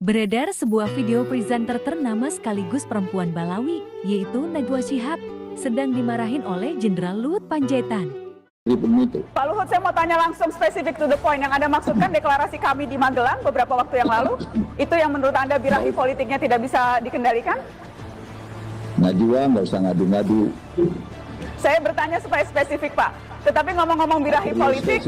Beredar sebuah video presenter ternama sekaligus perempuan Balawi, yaitu Najwa Shihab, sedang dimarahin oleh Jenderal Luhut Panjaitan. Pak Luhut, saya mau tanya langsung spesifik to the point. Yang Anda maksudkan deklarasi kami di Magelang beberapa waktu yang lalu, itu yang menurut Anda birahi politiknya tidak bisa dikendalikan? Najwa nggak usah ngadu-ngadu. Saya bertanya supaya spesifik, Pak. Tetapi ngomong-ngomong birahi politik,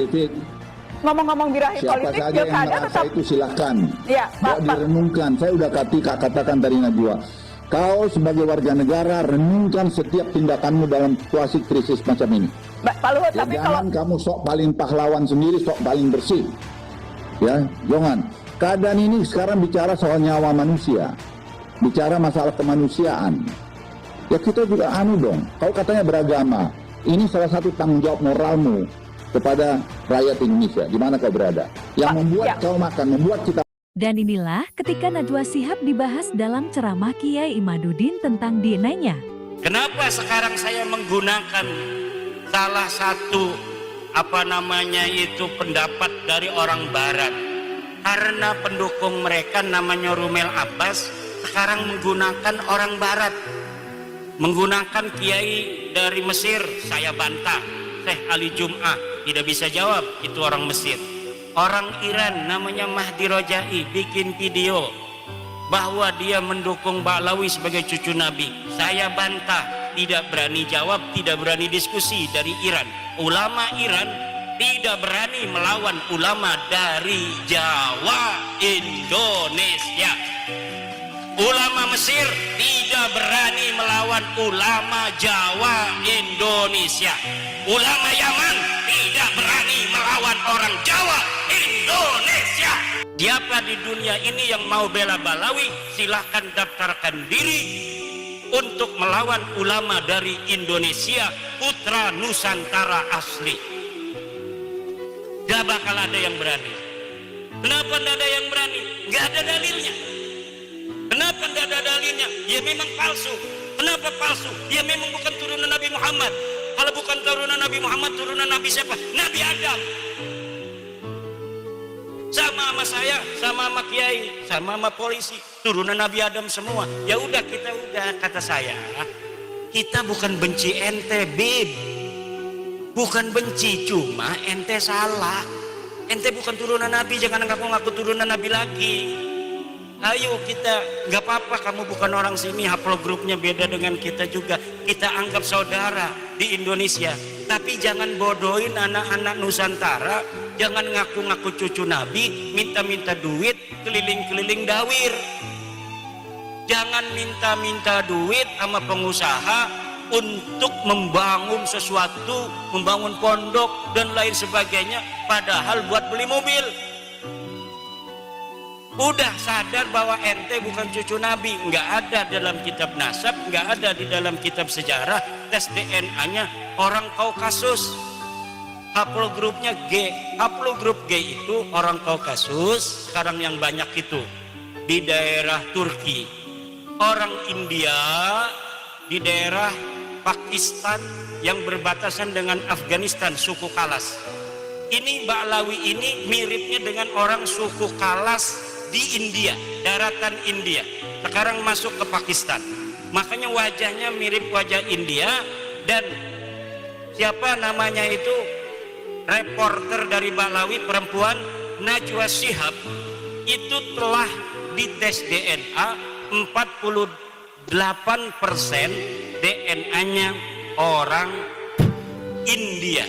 ngomong-ngomong birahi siapa politik, saja yang pilkada merasa tetap itu silahkan. Ya, Pak, direnungkan. Saya udah katakan dari Najwa, kau sebagai warga negara renungkan setiap tindakanmu dalam situasi krisis macam ini. Pak Luhut, Ya, tapi jangan kalau kamu sok paling pahlawan sendiri, sok paling bersih. Ya, jangan. Keadaan ini sekarang bicara soal nyawa manusia, bicara masalah kemanusiaan. Ya kita juga dong. Kau katanya beragama. Ini salah satu tanggung jawab moralmu kepada rakyat Indonesia, di mana kau berada. Yang membuat kau makan, membuat kita. Dan inilah ketika Najwa Shihab dibahas dalam ceramah Kiai Imaduddin tentang DNA-nya. Kenapa sekarang saya menggunakan salah satu pendapat dari orang Barat? Karena pendukung mereka namanya Rumel Abbas sekarang menggunakan orang Barat, menggunakan kiai dari Mesir. Saya bantah, Syekh Ali Jum'ah tidak bisa jawab, itu orang Mesir. Orang Iran namanya Mahdi Rojai bikin video bahwa dia mendukung Ba'lawi sebagai cucu Nabi. Saya bantah, tidak berani jawab, tidak berani diskusi dari Iran. Ulama Iran tidak berani melawan ulama dari Jawa, Indonesia. Ulama Mesir tidak berani melawan ulama Jawa, Indonesia. Ulama Yaman tidak berani melawan orang Jawa, Indonesia. Siapa di dunia ini yang mau bela Balawi, silahkan daftarkan diri untuk melawan ulama dari Indonesia, putra Nusantara asli. Gak bakal ada yang berani. Kenapa tidak ada yang berani? Gak ada dalilnya. Kenapa tidak ada dalilnya? Ya memang palsu. Kenapa palsu? Ya memang bukan turunan Nabi Muhammad. Kalau bukan turunan Nabi Muhammad, turunan Nabi siapa? Nabi Adam. Sama saya, sama kiai, sama polisi, turunan Nabi Adam semua. Ya udah, kata saya, kita bukan benci ente, Bib. Bukan benci, cuma ente salah. Ente bukan turunan Nabi, jangan ngaku turunan Nabi lagi. Ayo kita, nggak apa-apa kamu bukan orang sini, haplogrupnya beda dengan kita juga. Kita anggap saudara di Indonesia. Tapi jangan bodohin anak-anak Nusantara, jangan ngaku-ngaku cucu Nabi, minta-minta duit, keliling-keliling dawir. Jangan minta-minta duit sama pengusaha untuk membangun sesuatu, membangun pondok dan lain sebagainya, padahal buat beli mobil. Udah sadar bahwa ente bukan cucu Nabi, nggak ada dalam kitab nasab, nggak ada di dalam kitab sejarah. Tes DNA-nya orang Kaukasus, haplogrupnya G. Haplogrup G itu orang Kaukasus, sekarang yang banyak itu di daerah Turki, orang India di daerah Pakistan yang berbatasan dengan Afghanistan, suku Kalas. Ini Ba'lawi ini miripnya dengan orang suku Kalas di India, daratan India. Sekarang masuk ke Pakistan. Makanya wajahnya mirip wajah India. Dan siapa namanya itu, reporter dari Ba'lawi perempuan, Najwa Shihab, itu telah dites DNA 48% DNA-nya orang India.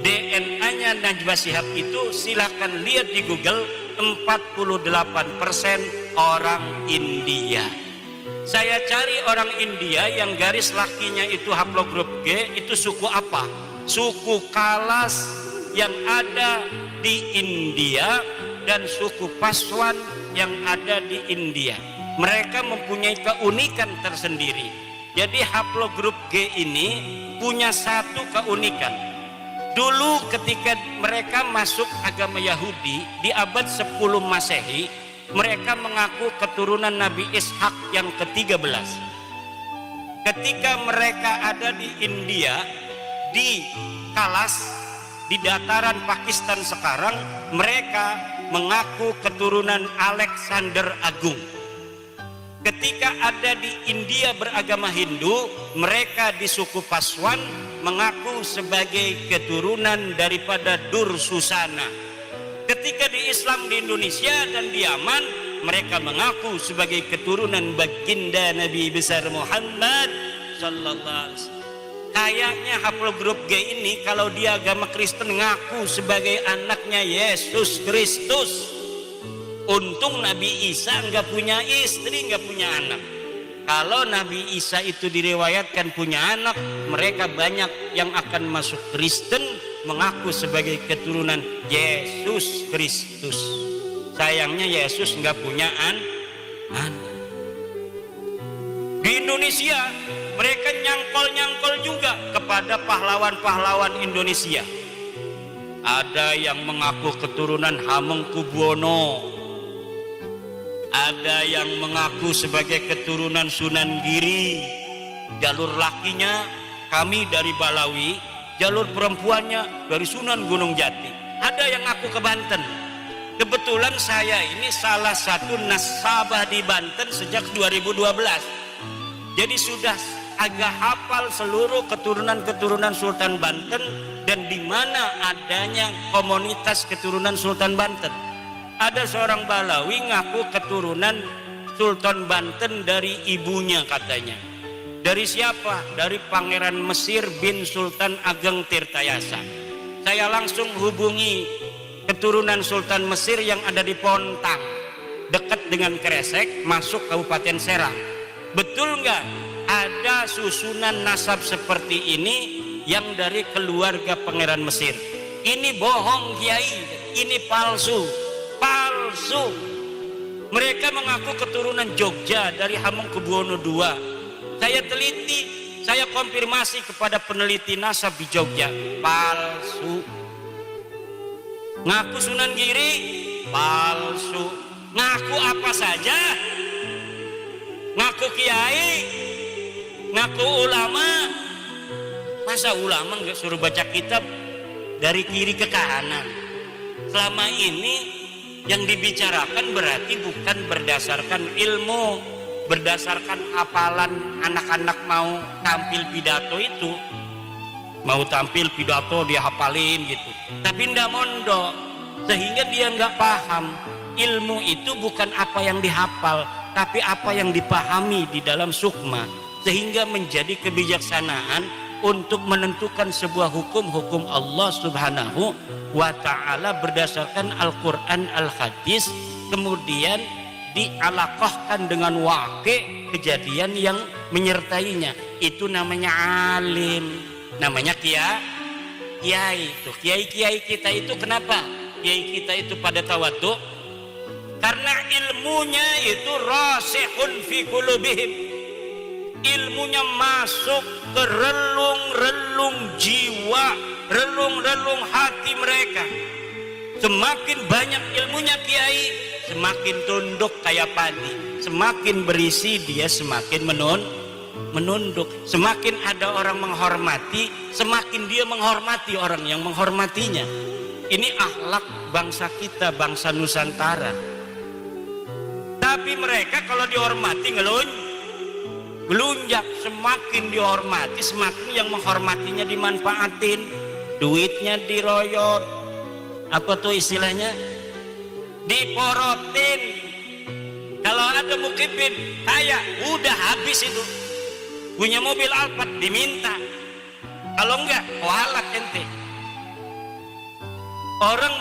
DNA-nya Najwa Shihab itu silahkan lihat di Google, 48% orang India. Saya cari orang India yang garis lakinya itu haplogrup G, itu suku apa? Suku Kalas yang ada di India dan suku Paswan yang ada di India. Mereka mempunyai keunikan tersendiri. Jadi haplogrup G ini punya satu keunikan. Dulu ketika mereka masuk agama Yahudi di abad 10 Masehi, mereka mengaku keturunan Nabi Ishak yang ke-13. Ketika mereka ada di India, di Kalas, di dataran Pakistan sekarang, mereka mengaku keturunan Alexander Agung. Ketika ada di India beragama Hindu, mereka di suku Paswan mengaku sebagai keturunan daripada Dursusana. Ketika di Islam di Indonesia dan di Yaman, mereka mengaku sebagai keturunan baginda Nabi besar Muhammad sallallahu alaihi wasallam. Kayaknya hafal grup G ini kalau dia agama Kristen ngaku sebagai anaknya Yesus Kristus. Untung Nabi Isa nggak punya istri, nggak punya anak. Kalau Nabi Isa itu diriwayatkan punya anak, mereka banyak yang akan masuk Kristen mengaku sebagai keturunan Yesus Kristus. Sayangnya Yesus nggak punya anak. Di Indonesia mereka nyangkol-nyangkol juga kepada pahlawan-pahlawan Indonesia. Ada yang mengaku keturunan Hamengkubuwono, ada yang mengaku sebagai keturunan Sunan Giri. Jalur lakinya kami dari Balawi, jalur perempuannya dari Sunan Gunung Jati. Ada yang ngaku ke Banten. Kebetulan saya ini salah satu nasabah di Banten sejak 2012. Jadi sudah agak hafal seluruh keturunan-keturunan Sultan Banten dan di mana adanya komunitas keturunan Sultan Banten. Ada seorang Balawi ngaku keturunan Sultan Banten dari ibunya katanya. Dari siapa? Dari Pangeran Mesir bin Sultan Ageng Tirtayasa. Saya langsung hubungi keturunan Sultan Mesir yang ada di Pontang, dekat dengan Kresek, masuk Kabupaten Serang. Betul nggak ada susunan nasab seperti ini yang dari keluarga Pangeran Mesir? Ini bohong Kiai, ini palsu. Mereka mengaku keturunan Jogja dari Hamengkubuwono II. Saya teliti, saya konfirmasi kepada peneliti nasab di Jogja, palsu. Ngaku Sunan Giri, palsu. Ngaku apa saja, ngaku kiai, ngaku ulama. Masa ulama nggak suruh baca kitab dari kiri ke kanan? Selama ini yang dibicarakan berarti bukan berdasarkan ilmu, berdasarkan hafalan. Anak-anak mau tampil pidato itu, mau tampil pidato dia hafalin gitu, tapi ndak mondok, sehingga dia nggak paham. Ilmu itu bukan apa yang dihafal, tapi apa yang dipahami di dalam sukma, sehingga menjadi kebijaksanaan untuk menentukan sebuah hukum Allah Subhanahu wa ta'ala berdasarkan Al-Quran Al-Hadis, kemudian dialaqahkan dengan waqi' kejadian yang menyertainya. Itu namanya alim, namanya kiai. Itu kiai-kiai kita itu kenapa? Kiai kita itu pada tawadhu karena ilmunya itu rasikhun fi qulubihim. Ilmunya masuk ke relung-relung jiwa, relung-relung hati mereka. Semakin banyak ilmunya kiai, semakin tunduk kayak padi. Semakin berisi dia semakin menunduk. Semakin ada orang menghormati, semakin dia menghormati orang yang menghormatinya. Ini akhlak bangsa kita, bangsa Nusantara. Tapi mereka kalau dihormati gelunjak, semakin dihormati, semakin yang menghormatinya dimanfaatin, duitnya diroyot, apa tuh istilahnya, diporotin. Kalau ada mukibin kaya, udah habis itu, punya mobil Alphard diminta, kalau enggak kualat ente. Orang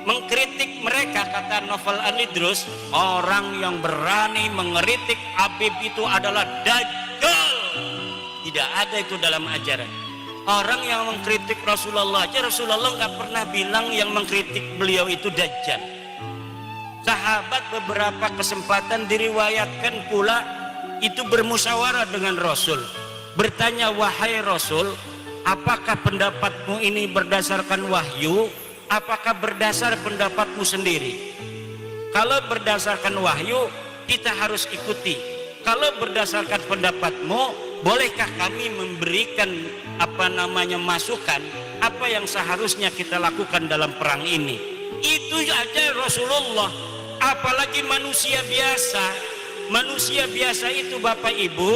mengkritik mereka, kata Novel Anidrus, orang yang berani mengkritik Habib itu adalah dajjal. Tidak ada itu dalam ajaran. Orang yang mengkritik Rasulullah aja, Rasulullah nggak pernah bilang yang mengkritik beliau itu dajjal. Sahabat beberapa kesempatan diriwayatkan pula itu bermusyawarah dengan Rasul, bertanya, wahai Rasul, apakah pendapatmu ini berdasarkan wahyu? Apakah berdasar pendapatmu sendiri? Kalau berdasarkan wahyu, kita harus ikuti. Kalau berdasarkan pendapatmu, bolehkah kami memberikan masukan apa yang seharusnya kita lakukan dalam perang ini? Itu aja Rasulullah, apalagi manusia biasa. Manusia biasa itu Bapak Ibu,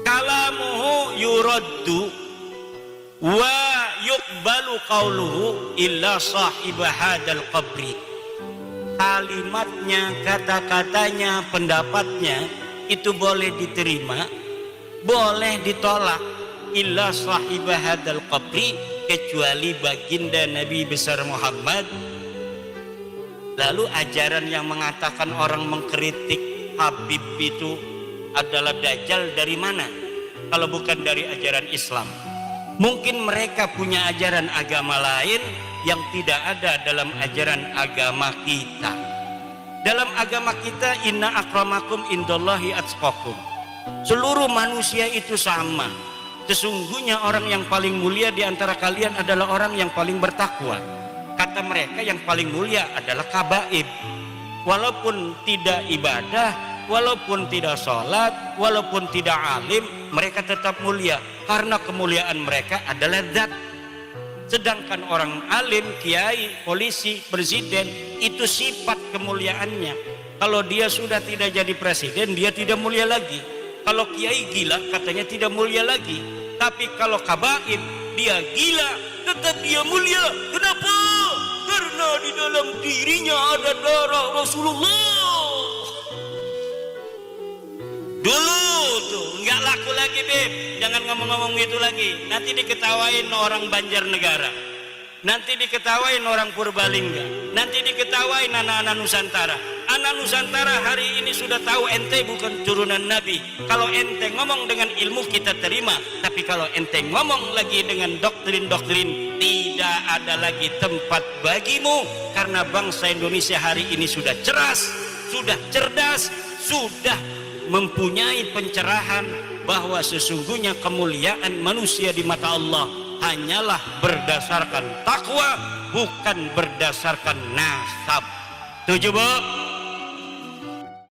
kalamuhu yuraddu wa yuqbalu qauluhu illa sahibah hadal qabri. Kalimatnya, kata-katanya, pendapatnya itu boleh diterima, boleh ditolak, illa sahibah hadal qabri, kecuali baginda Nabi besar Muhammad. Lalu ajaran yang mengatakan orang mengkritik Habib itu adalah dajjal dari mana? Kalau bukan dari ajaran Islam. Mungkin mereka punya ajaran agama lain yang tidak ada dalam ajaran agama kita. Dalam agama kita, inna akramakum indallahi atqakum. Seluruh manusia itu sama. Sesungguhnya orang yang paling mulia di antara kalian adalah orang yang paling bertakwa. Kata mereka yang paling mulia adalah kabaib. Walaupun tidak ibadah, walaupun tidak sholat, walaupun tidak alim, mereka tetap mulia karena kemuliaan mereka adalah zat. Sedangkan orang alim, kiai, polisi, presiden, itu sifat kemuliaannya. Kalau dia sudah tidak jadi presiden, dia tidak mulia lagi. Kalau kiai gila, katanya tidak mulia lagi. Tapi kalau kabaib, dia gila, tetap dia mulia. Kenapa? Karena di dalam dirinya ada darah Rasulullah. Dulu tuh nggak laku lagi, Beb. Jangan ngomong-ngomong gitu lagi. Nanti diketawain orang Banjarnegara, nanti diketawain orang Purbalingga, nanti diketawain anak-anak Nusantara. Anak Nusantara hari ini sudah tahu ente bukan turunan Nabi. Kalau ente ngomong dengan ilmu kita terima, tapi kalau ente ngomong lagi dengan doktrin-doktrin, tidak ada lagi tempat bagimu. Karena bangsa Indonesia hari ini sudah cerdas, sudah cerdas, sudah mempunyai pencerahan bahwa sesungguhnya kemuliaan manusia di mata Allah hanyalah berdasarkan takwa, bukan berdasarkan nasab. Setuju, Bu?